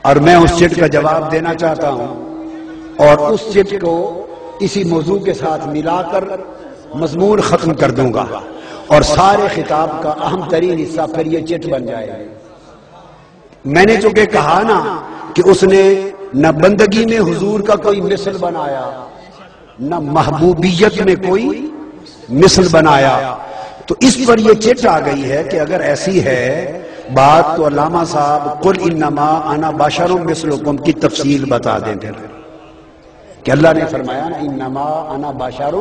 اور میں اس چٹ کا جواب دینا چاہتا ہوں اور اس چٹ کو اسی موضوع کے ساتھ ملا کر مضمون ختم کر دوں گا اور سارے خطاب کا اہم ترین حصہ پھر یہ چٹ بن جائے گا۔ میں نے چونکہ کہا نا کہ اس نے نہ بندگی میں حضور کا کوئی مثل بنایا نہ محبوبیت میں کوئی مثل بنایا، تو اس پر یہ چٹ آ گئی ہے کہ اگر ایسی ہے بات تو علامہ صاحب قل انما انا بشر مثلکم کی تفصیل بتا دیں پھر کہ اللہ نے فرمایا نا انما انا بشر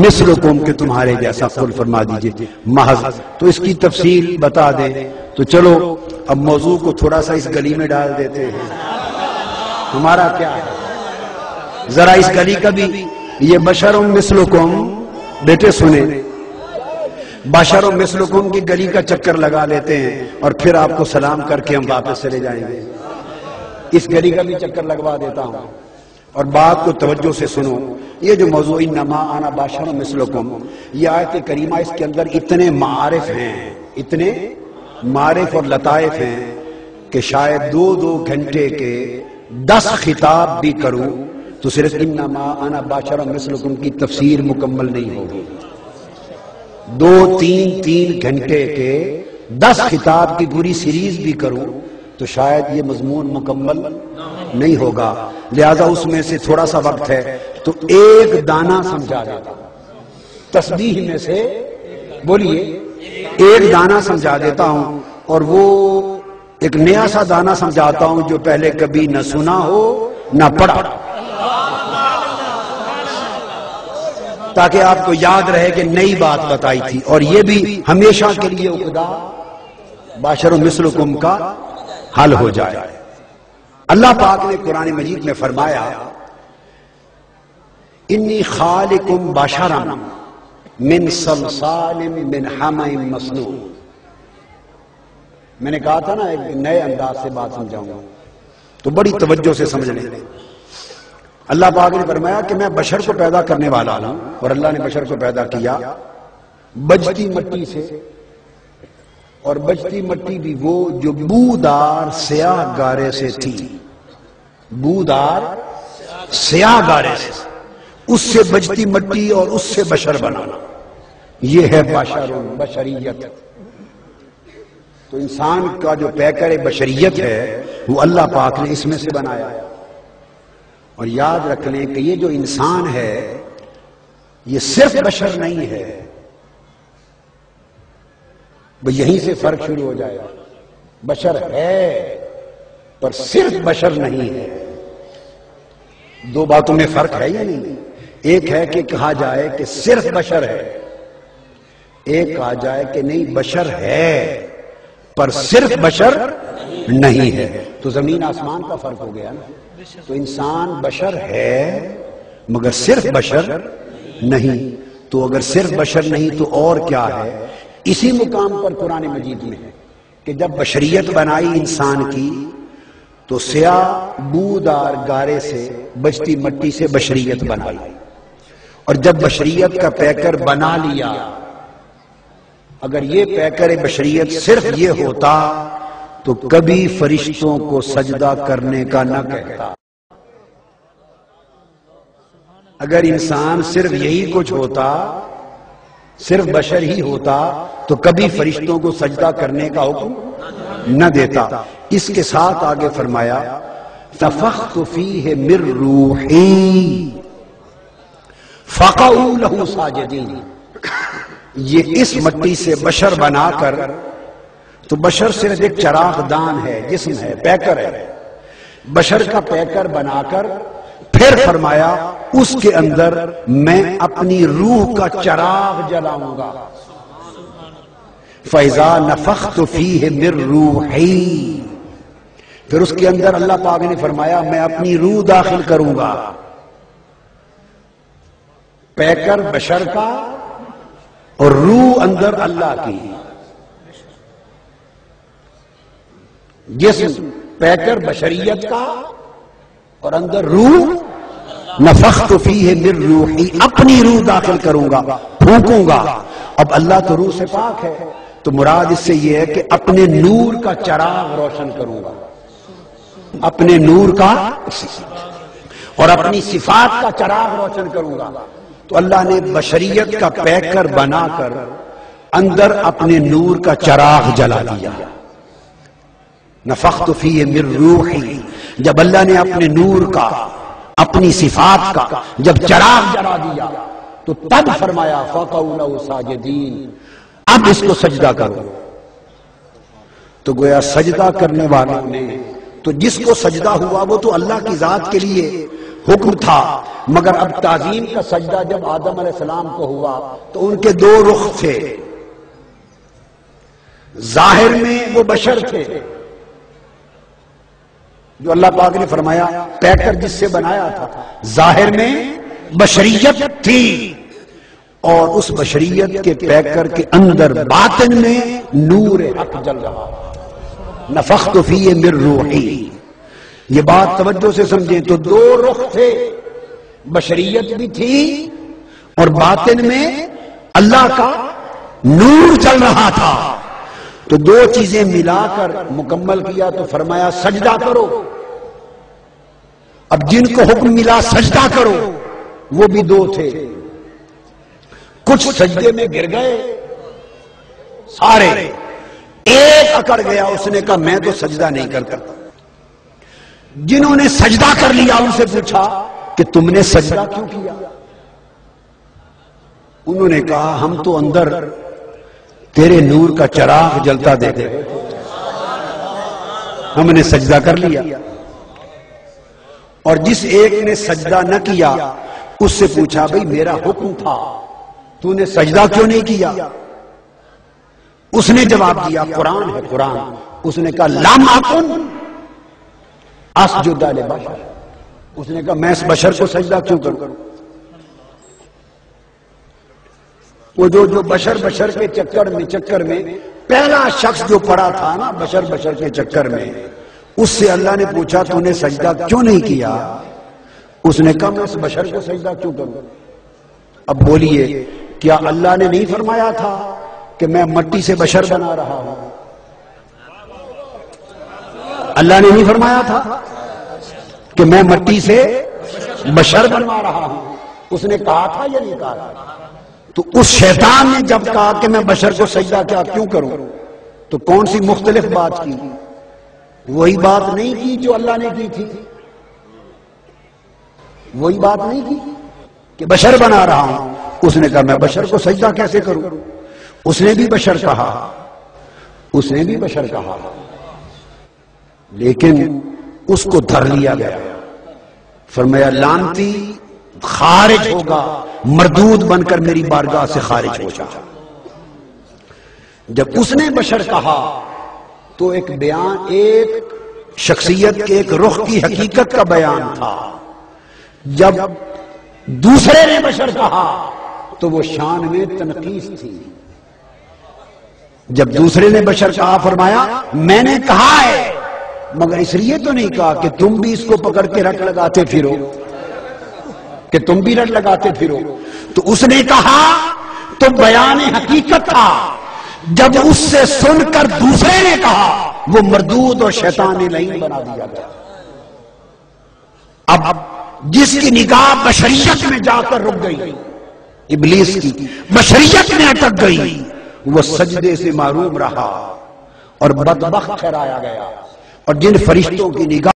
مثلکم کہ تمہارے جیسا، قل فرما دیجئے محض، تو اس کی تفصیل بتا دیں۔ تو چلو اب موضوع کو تھوڑا سا اس گلی میں ڈال دیتے ہیں، ہمارا کیا ہے ذرا اس گلی کا بھی یہ بشر مثلکم بیٹے سنیں، بشر مثلکم کی گلی کا چکر لگا لیتے ہیں اور پھر آپ کو سلام کر کے ہم واپس چلے جائیں گے۔ اس گلی کا بھی چکر لگوا دیتا ہوں اور بات کو توجہ سے سنو۔ یہ جو موضوع انما انا بشر مثلکم، یہ آیت کریمہ اس کے اندر اتنے معارف ہیں، اتنے معارف اور لطائف ہیں کہ شاید 2 گھنٹے کے 10 خطاب بھی کروں تو صرف انما انا بشر مثلکم کی تفسیر مکمل نہیں ہوگی۔ 2-3 گھنٹے کے 10 خطاب کی پوری سیریز بھی کروں تو شاید یہ مضمون مکمل نہیں ہوگا، لہذا اس میں سے تھوڑا سا وقت ہے تو ایک دانہ سمجھا دیتا ہوں، تسبیح میں سے بولیے ایک دانہ سمجھا دیتا ہوں، اور وہ ایک نیا سا دانہ سمجھاتا ہوں جو پہلے کبھی نہ سنا ہو نہ پڑھا، تاکہ آپ کو یاد رہے کہ نئی بات بتائی تھی، اور یہ بھی ہمیشہ کے لیے عقدہ بشر مثلکم کا حل ہو جائے۔ اللہ پاک نے قرآن مجید میں فرمایا انی خالق بشرا من صلصال من حمأ مسنون۔ میں نے کہا تھا نا ایک نئے انداز سے بات سمجھاؤں گا تو بڑی توجہ سے سمجھ لیں۔ اللہ پاک نے فرمایا کہ میں بشر کو پیدا کرنے والا ہوں، اور اللہ نے بشر کو پیدا کیا بجتی مٹی سے، اور بجتی مٹی بھی وہ جو بودار سیاہ گارے سے تھی، بودار سیاہ گارے سے، اس سے بجتی مٹی اور اس سے بشر بنانا، یہ ہے بشریت۔ تو انسان کا جو پیکر بشریت ہے وہ اللہ پاک نے اس میں سے بنایا، اور یاد رکھ لیں کہ یہ جو انسان ہے یہ صرف بشر نہیں ہے، یہیں سے فرق شروع ہو جائے گا، بشر ہے پر صرف بشر نہیں ہے۔ 2 باتوں میں فرق ہے یا نہیں؟ ایک ہے کہ کہا جائے کہ صرف بشر ہے، ایک کہا جائے کہ نہیں بشر ہے پر صرف بشر نہیں ہے، تو زمین آسمان کا فرق ہو گیا نا۔ تو انسان بشر ہے مگر صرف بشر نہیں، تو اگر صرف بشر نہیں تو اور کیا ہے؟ اسی مقام پر قرآن مجید میں ہے کہ جب بشریت بنائی انسان کی تو سیاہ بودار گارے سے بجتی مٹی سے بشریت بنائی، اور جب بشریت کا پیکر بنا لیا، اگر یہ پیکر بشریت صرف یہ ہوتا تو کبھی فرشتوں کو سجدہ کرنے کا نہ کہتا۔ اگر انسان صرف یہی کچھ ہوتا، صرف بشر ہی ہوتا، تو کبھی فرشتوں کو سجدہ کرنے کا حکم نہ دیتا۔ اس کے ساتھ آگے فرمایا نفخت فیہ من روحی فقعوا لہ ساجدین۔ یہ اس مٹی سے بشر بنا کر، تو بشر صرف ایک چراغ دان ہے، جسم ہے، پیکر ہے، بشر کا پیکر بنا کر پھر فرمایا اس کے اندر میں اپنی روح کا چراغ جلاؤں گا۔ فَإِذَا نَفَخْتُ فِيهِ مِن رُوحِي، پھر اس کے اندر اللہ پاک نے فرمایا میں اپنی روح داخل کروں گا۔ پیکر بشر کا اور روح اندر اللہ کی، جسم پیکر بشریت کا اور اندر روح، نفخت فیہ من روحی، اپنی روح داخل کروں گا، پھونکوں گا۔ اب اللہ تو روح سے پاک ہے، تو مراد اس سے یہ ہے کہ اپنے نور کا چراغ روشن کروں گا۔ اپنے نور کا اور اپنی صفات کا چراغ روشن کروں گا. تو اللہ نے بشریت کا پیکر بنا کر اندر اپنے نور کا چراغ جلا دیا. نفخت فیہ من روحی، جب اللہ نے اپنے نور کا اپنی صفات کا جب چراغ جلا دیا تو تب فرمایا فقعوا لہ ساجدین، اب اس کو سجدہ کرو. تو گویا سجدہ کرنے والوں نے تو جس کو سجدہ ہوا وہ تو اللہ کی ذات کے لیے حکم تھا، مگر اب تعظیم کا سجدہ جب آدم علیہ السلام کو ہوا تو ان کے دو رخ تھے. ظاہر میں وہ بشر تھے جو اللہ پاک نے فرمایا پیکر جس سے بنایا تھا، ظاہر میں بشریت تھی، اور اس بشریت کے پیکر کے اندر باطن میں نور حق جل رہا. نفخت فیہ من روحی، یہ بات توجہ سے سمجھیں. تو دو رخ تھے، بشریت بھی تھی اور باطن میں اللہ کا نور چل رہا تھا. تو دو چیزیں ملا کر مکمل کیا تو فرمایا سجدہ کرو. اب جن کو حکم ملا سجدہ کرو وہ بھی دو تھے. کچھ سجدے میں گر گئے سارے، ایک اکڑ گیا، اس نے کہا میں تو سجدہ نہیں کرتا. جنہوں نے سجدہ کر لیا ان سے پوچھا کہ تم نے سجدہ کیوں کیا؟ انہوں نے کہا ہم تو اندر تیرے نور کا چراغ جلتا دیکھے، ہم نے سجدہ کر لیا. اور جس ایک نے سجدہ نہ کیا اس سے پوچھا بھئی میرا حکم تھا تو نے سجدہ کیوں نہیں کیا؟ اس نے جواب دیا قرآن ہے قرآن. اس نے کہا لم اکن اسجد لبشر، اس نے کہا میں اس بشر کو سجدہ کیوں کروں؟ وہ جو بشر کے چکر میں پہلا شخص جو پڑا تھا نا بشر کے چکر میں، اس سے اللہ نے پوچھا تو نے سجدہ کیوں نہیں کیا؟ اس نے کہا میں اس بشر کو سجدہ کیوں کروں؟ اب بولیے کیا اللہ نے نہیں فرمایا تھا کہ میں مٹی سے بشر بنا رہا ہوں؟ اللہ نے نہیں فرمایا تھا کہ میں مٹی سے بشر بنوا رہا ہوں؟ اس نے کہا تھا یا نہیں کہا تھا؟ تو اس شیطان نے جب کہا کہ میں بشر کو سجدہ کیوں کروں تو کون سی مختلف بات کی؟ وہی بات نہیں کی جو اللہ نے کی تھی، وہی بات نہیں کی کہ بشر بنا رہا ہوں. اس نے کہا میں بشر کو سجدہ کیسے کروں؟ اس نے بھی بشر کہا، لیکن اس کو دھر لیا گیا. فرمایا لعنتی خارج ہوگا، مردود بن کر میری بارگاہ سے خارج ہو جا. جب اس نے بشر کہا تو ایک بیان، ایک شخصیت کے ایک رخ کی حقیقت کا بیان تھا. جب دوسرے نے بشر کہا تو وہ شان میں تنقیص تھی. جب دوسرے نے بشر کہا فرمایا میں نے کہا ہے، مگر اس لیے تو نہیں کہا کہ تم بھی اس کو پکڑ کے رٹ لگاتے پھرو، کہ تم بھی رٹ لگاتے پھرو. تو اس نے کہا تو بیان حقیقت تھا. جب اس سے سن کر دوسرے نے کہا وہ مردود اور شیطان لعین بنا دیا گیا. اب جس کی نگاہ بشریت میں جا کر رک گئی، ابلیس کی بشریت میں اٹک گئی، وہ سجدے سے محروم رہا اور بدبخت ٹھہرایا گیا. اور جن فرشتوں کی نگاہ